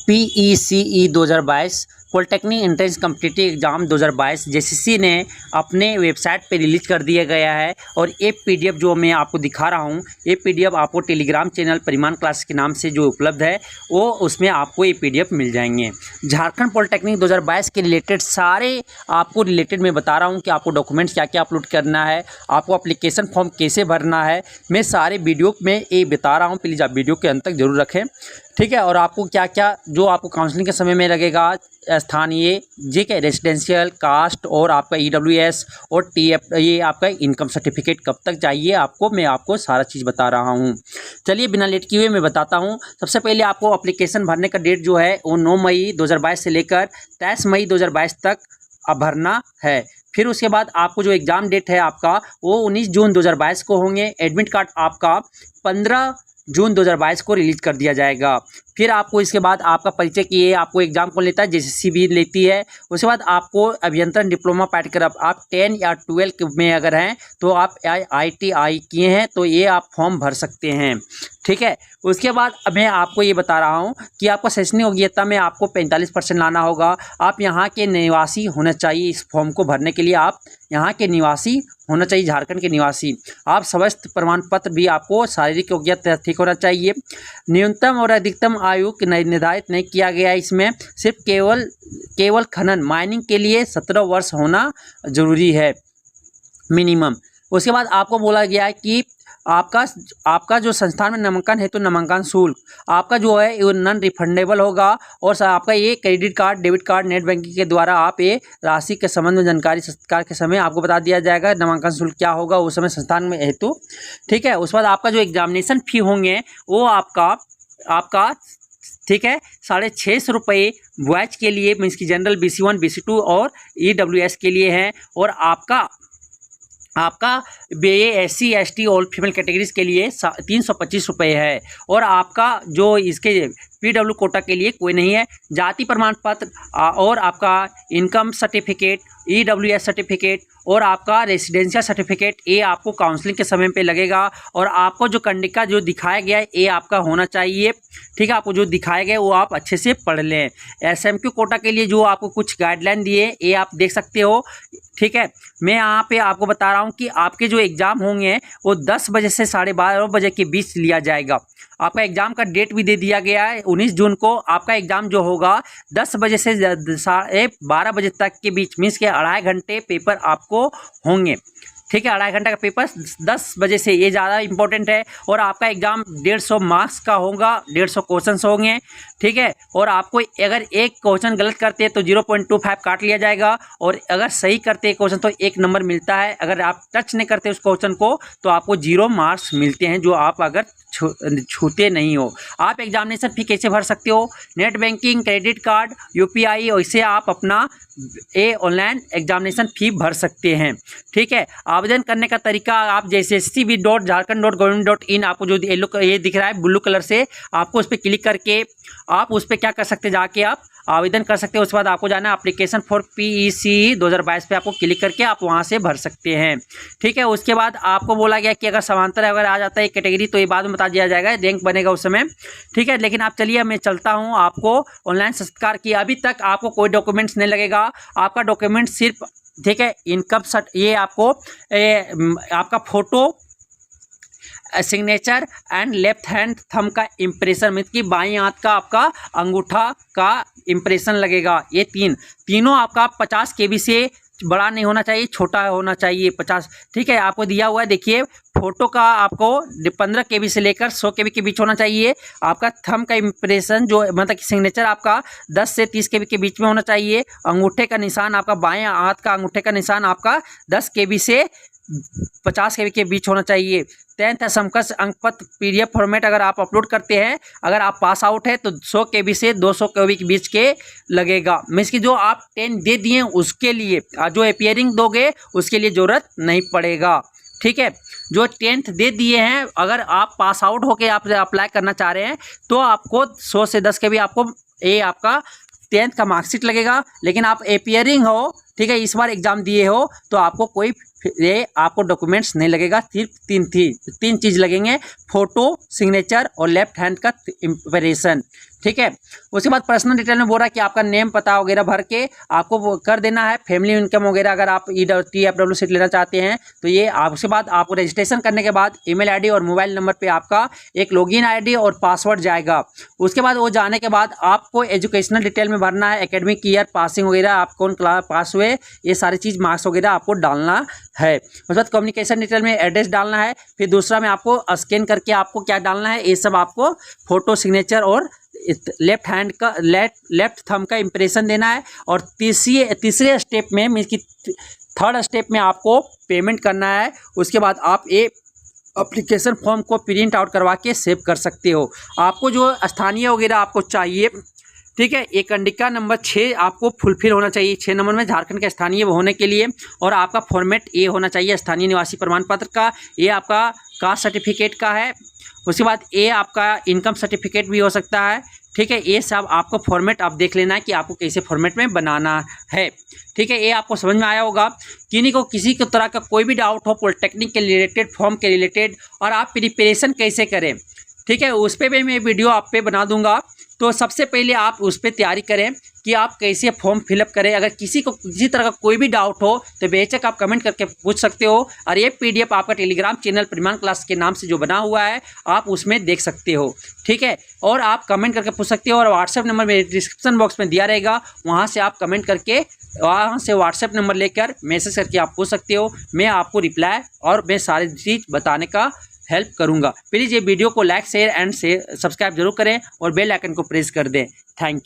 PECE 2022 polytechnic entrance competitive exam 2022 JCC ने अपने website पे रिलीज कर दिया गया है। और ये पीडीएफ जो मैं आपको दिखा रहा हूँ, ये पीडीएफ आपको टेलीग्राम चैनल परिमाण क्लास के नाम से जो उपलब्ध है वो उसमें आपको ये पीडीएफ मिल जाएंगे। झारखंड पॉलिटेक्निक 2022 के रिलेटेड सारे आपको रिलेटेड मैं बता रहा हूँ कि आपको डॉक्यूमेंट्स क्या क्या अपलोड करना है, आपको अप्लीकेशन फॉर्म कैसे भरना है, मैं सारे वीडियो में ये बता रहा हूँ। प्लीज़ आप वीडियो के अंत तक जरूर रखें, ठीक है। और आपको क्या क्या जो आपको काउंसलिंग के समय में लगेगा, स्थानीय जेके रेजिडेंशियल कास्ट और आपका EWS और TF, ये आपका इनकम सर्टिफिकेट कब तक चाहिए आपको, मैं आपको सारा चीज़ बता रहा हूँ। चलिए बिना लेट किए हुए मैं बताता हूँ। सबसे पहले आपको एप्लीकेशन भरने का डेट जो है वो 9 मई 2022 से लेकर 23 मई 2022 तक अब भरना है। फिर उसके बाद आपको जो एग्ज़ाम डेट है आपका वो 19 जून 2022 को होंगे। एडमिट कार्ड आपका 15 जून 2022 को रिलीज कर दिया जाएगा। फिर आपको इसके बाद आपका परिचय किए आपको एग्जाम कौन लेता है, जेसीसी भी लेती है। उसके बाद आपको अभियंत्रण डिप्लोमा पाठ्यक्रम आप 10 या 12 में अगर हैं तो आप ITI किए हैं तो ये आप फॉर्म भर सकते हैं, ठीक है। उसके बाद मैं आपको ये बता रहा हूँ कि आपको शैक्षणिक योग्यता में आपको 45% लाना होगा। आप यहाँ के निवासी होना चाहिए। इस फॉर्म को भरने के लिए आप यहाँ के निवासी होना चाहिए, झारखंड के निवासी। आप स्वास्थ्य प्रमाण पत्र भी आपको शारीरिक योग्यता ठीक होना चाहिए। न्यूनतम और अधिकतम आयु निर्धारित नहीं किया गया है इसमें, सिर्फ केवल खनन माइनिंग के लिए 17 वर्ष होना जरूरी है मिनिमम। उसके बाद आपको बोला गया है कि आपका जो संस्थान में नामांकन है तो नामांकन शुल्क आपका जो है वो नॉन रिफंडेबल होगा। और आपका ये credit card, debit card, net banking के द्वारा आप ये राशि के संबंध में जानकारी संस्कार के समय आपको बता दिया जाएगा नामांकन शुल्क क्या होगा उस समय संस्थान में हेतु, ठीक है। उसके बाद आपका जो एग्जामिनेशन फी होंगे वो आपका ठीक है 650 रुपये बॉयज के लिए, मीन्स की जनरल BC1 BC2 और EWS के लिए है। और आपका SC ST और फीमेल कैटेगरीज के लिए 325 रुपये है। और आपका जो इसके PW कोटा के लिए कोई नहीं है। जाति प्रमाण पत्र और आपका इनकम सर्टिफिकेट, EWS सर्टिफिकेट और आपका रेसिडेंशियल सर्टिफिकेट ये आपको काउंसलिंग के समय पे लगेगा। और आपको जो कंडिका जो दिखाया गया है ये आपका होना चाहिए, ठीक है। आपको जो दिखाया गया है वो आप अच्छे से पढ़ लें। SMQ कोटा के लिए जो आपको कुछ गाइडलाइन दिए ये आप देख सकते हो, ठीक है। मैं यहाँ पे आपको बता रहा हूँ कि आपके जो एग्ज़ाम होंगे वो 10 बजे से 12:30 बजे के बीच लिया जाएगा। आपका एग्ज़ाम का डेट भी दे दिया गया है 19 जून को। आपका एग्ज़ाम जो होगा 10 बजे से 12 बजे तक के बीच, मीन्स के 2.5 घंटे पेपर आपको होंगे, ठीक है। 2.5 घंटे का पेपर 10 बजे से, ये ज़्यादा इंपॉर्टेंट है। और आपका एग्ज़ाम 150 मार्क्स का होगा, 150 क्वेश्चंस होंगे, ठीक है। और आपको अगर एक क्वेश्चन गलत करते हैं तो 0.25 काट लिया जाएगा। और अगर सही करते हैं क्वेश्चन तो 1 नंबर मिलता है। अगर आप टच नहीं करते उस क्वेश्चन को तो आपको 0 मार्क्स मिलते हैं, जो आप अगर छूते नहीं हो। आप एग्जामिनेशन फी कैसे भर सकते हो, net banking, credit card, UPI, वैसे आप अपना ऑनलाइन एग्जामिनेशन फी भर सकते हैं, ठीक है। आवेदन करने का तरीका आप जैसे cv.jharkhand.government.in आपको जो ये दिख रहा है ब्लू कलर से, आपको उस पर क्लिक करके आप उस पर क्या कर सकते हैं, जाके आप आवेदन कर सकते हैं। उसके बाद आपको जाना है एप्लीकेशन फॉर PECE 2022 पे आपको क्लिक करके आप वहां से भर सकते हैं, ठीक है। उसके बाद आपको बोला गया कि अगर समांतर अगर आ जाता है कैटेगरी तो ये बाद में बता दिया जाएगा, रैंक बनेगा उस समय, ठीक है। लेकिन आप चलिए मैं चलता हूँ आपको ऑनलाइन संस्कार की। अभी तक आपको कोई डॉक्यूमेंट्स नहीं लगेगा। आपका डॉक्यूमेंट सिर्फ, ठीक है, इनकम सर्ट, ये आपको आपका photo, signature and left hand thumb का इम्प्रेशन, मतलब कि बाईं हाथ का आपका अंगूठा का इम्प्रेशन लगेगा। ये तीनों आपका 50 KB से बड़ा नहीं होना चाहिए, छोटा होना चाहिए 50, ठीक है। आपको दिया हुआ है देखिए, फोटो का आपको 15 KB से लेकर 100 KB के बीच होना चाहिए। आपका थंब का इम्प्रेशन जो मतलब कि सिग्नेचर आपका 10 से 30 KB के बीच में होना चाहिए। अंगूठे का निशान आपका बाएं हाथ का अंगूठे का निशान आपका 10 KB से 50 KB के बीच होना चाहिए। 10th समकक्ष अंक पत्र PDF फॉर्मेट अगर आप अपलोड करते हैं, अगर आप पास आउट है तो 100 KB से 200 KB के बीच के लगेगा। मीन्स कि जो आप 10 दे दिए उसके लिए, जो अपीयरिंग दोगे उसके लिए ज़रूरत नहीं पड़ेगा, ठीक है। जो 10th दे दिए हैं, अगर आप पास आउट होके आप अप्लाई करना चाह रहे हैं तो आपको 100 से 10 KB आपको ये आपका 10th का मार्कशीट लगेगा। लेकिन आप अपीयरिंग हो, ठीक है, इस बार एग्जाम दिए हो तो आपको कोई ये आपको डॉक्यूमेंट्स नहीं लगेगा। सिर्फ तीन चीज़ लगेंगे, फोटो, सिग्नेचर और लेफ्ट हैंड का इम्प्रेशन, ठीक है। उसके बाद पर्सनल डिटेल में बोल रहा है कि आपका नेम पता वगैरह भर के आपको वो कर देना है। फैमिली इनकम वगैरह अगर आप TFW सीट लेना चाहते हैं तो ये उसके बाद आपको रजिस्ट्रेशन करने के बाद ईमेल आईडी और मोबाइल नंबर पे आपका एक लॉगिन आईडी और पासवर्ड जाएगा। उसके बाद वो जाने के बाद आपको एजुकेशनल डिटेल में भरना है, एकेडमिक ईयर, पासिंग वगैरह, आप कौन क्लास पास हुए, ये सारी चीज़ मार्क्स वगैरह आपको डालना है। उसके बाद कम्युनिकेशन डिटेल में एड्रेस डालना है। फिर दूसरा में आपको स्कैन करके आपको क्या डालना है, ये सब आपको फोटो, सिग्नेचर और लेफ्ट हैंड का लेफ्ट थंब का इंप्रेशन देना है। और तीसरे स्टेप में मीन्स कि थर्ड स्टेप में आपको पेमेंट करना है। उसके बाद आप ये एप्लीकेशन फॉर्म को प्रिंट आउट करवा के सेव कर सकते हो। आपको जो स्थानीय वगैरह आपको चाहिए, ठीक है, एक कंडिका नंबर 6 आपको फुलफिल होना चाहिए। 6 नंबर में झारखंड के स्थानीय होने के लिए, और आपका फॉर्मेट ये होना चाहिए स्थानीय निवासी प्रमाण पत्र का, ये आपका कास्ट सर्टिफिकेट का है। उसके बाद ये आपका इनकम सर्टिफिकेट भी हो सकता है, ठीक है। ये सब आपको फॉर्मेट आप देख लेना है कि आपको कैसे फॉर्मेट में बनाना है, ठीक है। ये आपको समझ में आया होगा। किन्हीं को किसी को तरह का कोई भी डाउट हो पॉलिटेक्निक के रिलेटेड, फॉर्म के रिलेटेड, और आप प्रिपरेशन कैसे करें, ठीक है, उस पर भी मैं वीडियो आप पे बना दूंगा। तो सबसे पहले आप उस पर तैयारी करें कि आप कैसे फॉर्म फिलअप करें। अगर किसी को किसी तरह का कोई भी डाउट हो तो बेशक आप कमेंट करके पूछ सकते हो। और ये PDF आपका टेलीग्राम चैनल परिमाण क्लास के नाम से जो बना हुआ है आप उसमें देख सकते हो, ठीक है। और आप कमेंट करके पूछ सकते हो, और व्हाट्सएप नंबर मेरे डिस्क्रिप्शन बॉक्स में दिया रहेगा, वहाँ से आप कमेंट करके वहाँ से व्हाट्सएप नंबर लेकर मैसेज करके आप पूछ सकते हो। मैं आपको रिप्लाई और मैं सारी चीज़ बताने का हेल्प करूंगा। प्लीज़ ये वीडियो को लाइक, शेयर एंड सब्सक्राइब जरूर करें और बेल आइकन को प्रेस कर दें। Thank you.